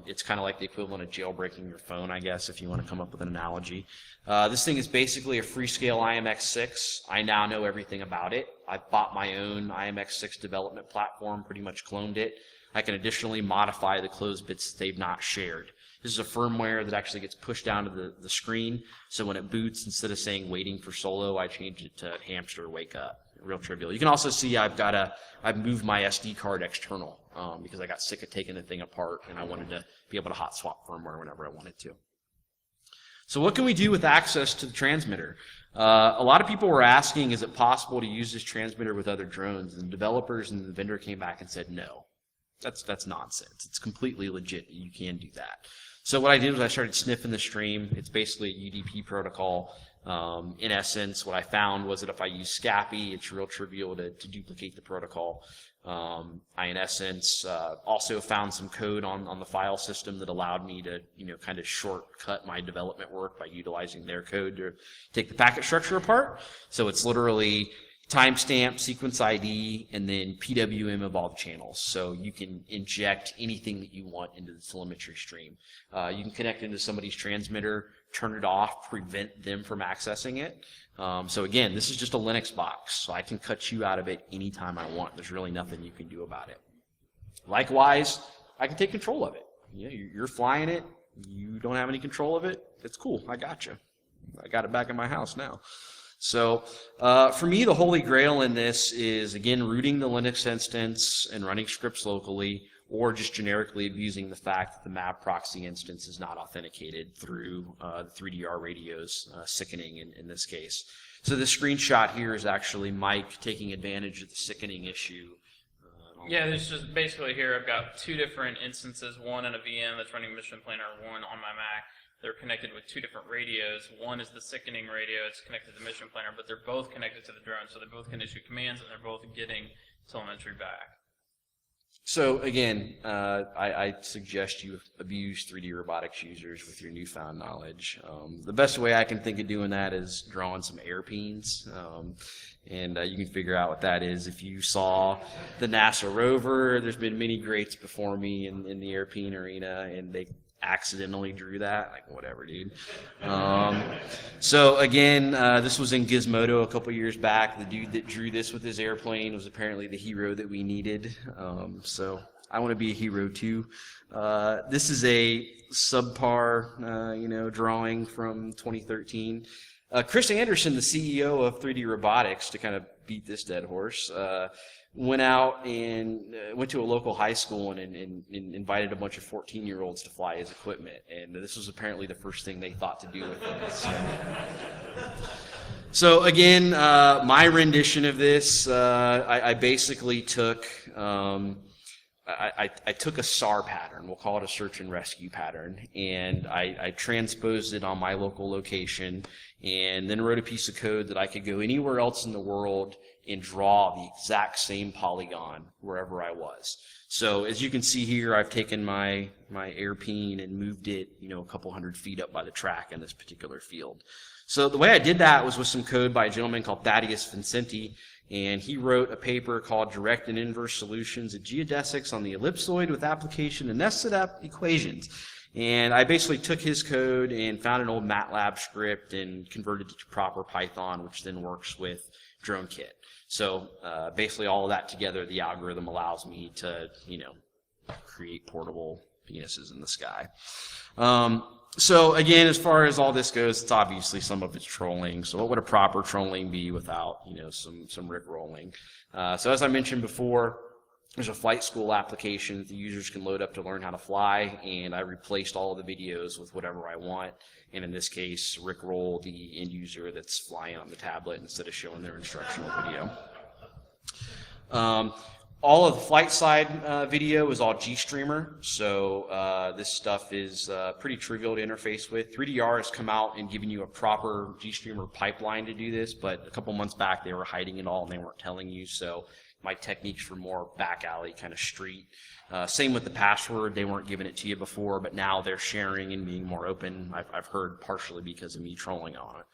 It's kind of like the equivalent of jailbreaking your phone, I guess, if you want to come up with an analogy. This thing is basically a Freescale IMX6. I now know everything about it. I bought my own IMX6 development platform, pretty much cloned it. I can additionally modify the closed bits that they've not shared. This is a firmware that actually gets pushed down to the screen, so when it boots, instead of saying waiting for solo, I change it to hamster wake up. Real trivial. You can also see I've moved my SD card external because I got sick of taking the thing apart and I wanted to be able to hot swap firmware whenever I wanted to. So what can we do with access to the transmitter? A lot of people were asking, is it possible to use this transmitter with other drones? And the developers and the vendor came back and said no. That's nonsense. It's completely legit. You can do that. So what I did was I started sniffing the stream. It's basically a UDP protocol. In essence, what I found was that if I use SCAPI, it's real trivial to duplicate the protocol. I, in essence, also found some code on the file system that allowed me to, kind of shortcut my development work by utilizing their code to take the packet structure apart. So it's literally timestamp, sequence ID, and then PWM of all the channels. So you can inject anything that you want into the telemetry stream. You can connect into somebody's transmitter, turn it off, prevent them from accessing it. So again, this is just a Linux box, so I can cut you out of it anytime I want. There's really nothing you can do about it. Likewise, I can take control of it. You're flying it, you don't have any control of it, it's cool, I got you. I got it back in my house now. So for me, the holy grail in this is, again, rooting the Linux instance and running scripts locally, or just generically abusing the fact that the MAV proxy instance is not authenticated through the 3DR radios, sickening in this case. So the screenshot here is actually Mike taking advantage of the sickening issue. Yeah, there's just basically here I've got two different instances, one in a VM that's running Mission Planner, one on my Mac. They're connected with two different radios. One is the sickening radio, it's connected to Mission Planner, but they're both connected to the drone, so they both can issue commands and they're both getting telemetry back. So again, I suggest you abuse 3D robotics users with your newfound knowledge. The best way I can think of doing that is drawing some airpins, and you can figure out what that is. If you saw the NASA rover, there's been many greats before me in the airpin arena, and they accidentally drew that, like whatever, dude. So again, this was in Gizmodo a couple years back. The dude that drew this with his airplane was apparently the hero that we needed. So I want to be a hero too. This is a subpar, drawing from 2013. Chris Anderson, the CEO of 3D Robotics, to kind of beat this dead horse, went out and went to a local high school and invited a bunch of 14-year-olds to fly his equipment. And this was apparently the first thing they thought to do with it. So again, my rendition of this, I basically took I took a SAR pattern, we'll call it a search and rescue pattern, and I transposed it on my local location, and then wrote a piece of code that I could go anywhere else in the world and draw the exact same polygon wherever I was. So as you can see here, I've taken my airpin and moved it, a couple hundred feet up by the track in this particular field. So the way I did that was with some code by a gentleman called Thaddeus Vincenti, and he wrote a paper called Direct and Inverse Solutions of Geodesics on the Ellipsoid with Application of Nested Equations. And I basically took his code and found an old MATLAB script and converted it to proper Python, which then works with DroneKit. So basically all of that together, the algorithm allows me to, create portable penises in the sky. So again, as far as all this goes, it's obviously some of it's trolling. So what would a proper trolling be without, some rickrolling? So as I mentioned before, there's a flight school application that the users can load up to learn how to fly, and I replaced all of the videos with whatever I want. And in this case, rickroll the end user that's flying on the tablet instead of showing their instructional video. All of the flight side video is all GStreamer, so this stuff is pretty trivial to interface with. 3DR has come out and given you a proper GStreamer pipeline to do this, but a couple months back they were hiding it all and they weren't telling you, so my techniques were more back alley kind of street. Same with the password. They weren't giving it to you before, but now they're sharing and being more open. I've heard partially because of me trolling on it.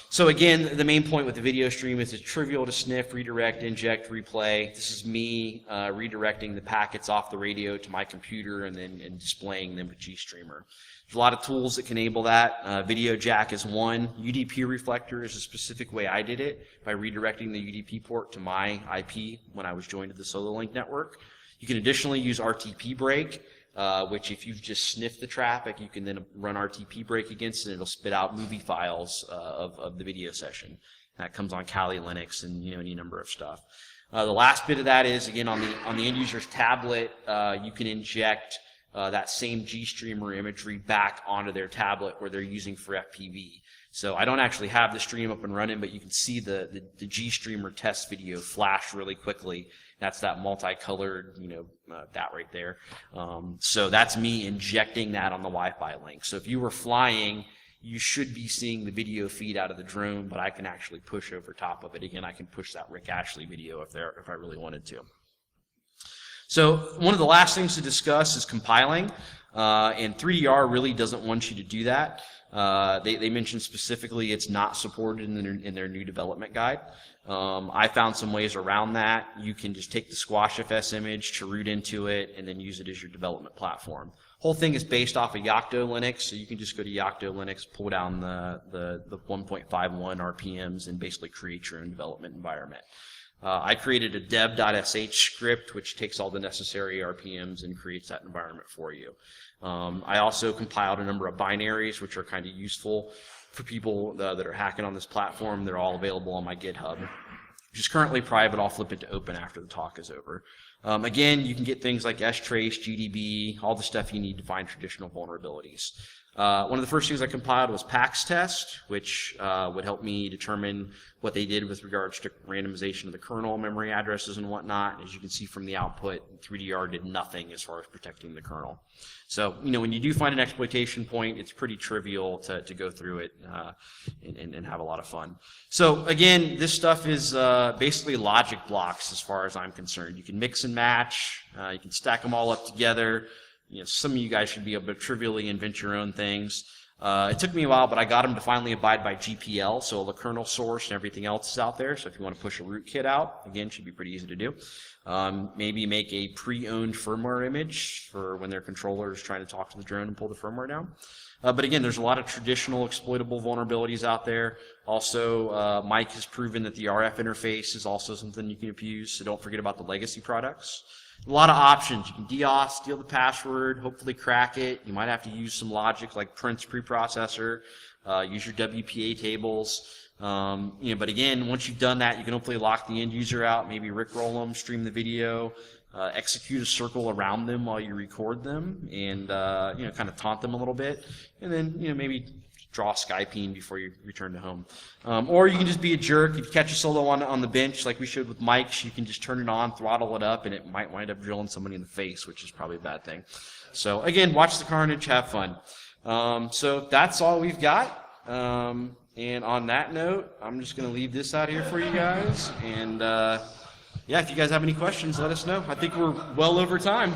So again, the main point with the video stream is it's trivial to sniff, redirect, inject, replay. This is me redirecting the packets off the radio to my computer and then displaying them with GStreamer. There's a lot of tools that can enable that. Video jack is one. UDP reflector is a specific way I did it by redirecting the UDP port to my IP when I was joined to the SoloLink network. You can additionally use RTP break, which if you've just sniffed the traffic, you can then run RTP break against it, and it'll spit out movie files of the video session. That comes on Kali Linux and any number of stuff. The last bit of that is, again, on the end user's tablet, you can inject that same GStreamer imagery back onto their tablet where they're using for FPV. So I don't actually have the stream up and running, but you can see the GStreamer test video flash really quickly. That's that multicolored, that right there. So that's me injecting that on the Wi-Fi link. So if you were flying, you should be seeing the video feed out of the drone, but I can actually push over top of it. Again, I can push that Rick Ashley video if I really wanted to. So one of the last things to discuss is compiling, and 3DR really doesn't want you to do that. They mentioned specifically it's not supported in their new development guide. I found some ways around that. You can just take the SquashFS image to root into it and then use it as your development platform. Whole thing is based off of Yocto Linux, so you can just go to Yocto Linux, pull down the 1.51 RPMs, and basically create your own development environment. I created a deb.sh script which takes all the necessary RPMs and creates that environment for you. I also compiled a number of binaries which are kind of useful for people that are hacking on this platform. They're all available on my GitHub, which is currently private. I'll flip it to open after the talk is over. Again, you can get things like strace, GDB, all the stuff you need to find traditional vulnerabilities. One of the first things I compiled was PAX test, which would help me determine what they did with regards to randomization of the kernel memory addresses and whatnot. As you can see from the output, 3DR did nothing as far as protecting the kernel. So, when you do find an exploitation point, it's pretty trivial to go through it and have a lot of fun. So, again, this stuff is basically logic blocks as far as I'm concerned. You can mix and match. You can stack them all up together. Some of you guys should be able to trivially invent your own things. It took me a while, but I got them to finally abide by GPL, so the kernel source and everything else is out there. So if you want to push a rootkit out, again, should be pretty easy to do. Maybe make a pre-owned firmware image for when their controller is trying to talk to the drone and pull the firmware down. But again, there's a lot of traditional exploitable vulnerabilities out there. Also, Mike has proven that the RF interface is also something you can abuse, so don't forget about the legacy products. A lot of options. You can DOS, steal the password, hopefully crack it. You might have to use some logic like Prince preprocessor, use your WPA tables. But again, once you've done that, you can hopefully lock the end user out, maybe rickroll them, stream the video, execute a circle around them while you record them, and kind of taunt them a little bit, and then maybe draw Skypeen before you return to home. Or you can just be a jerk. If you catch a solo on the bench like we showed with Mike's, you can just turn it on, throttle it up, and it might wind up drilling somebody in the face, which is probably a bad thing. So again, watch the carnage, have fun. So that's all we've got. And on that note, I'm just going to leave this out here for you guys. And yeah, if you guys have any questions, let us know. I think we're well over time.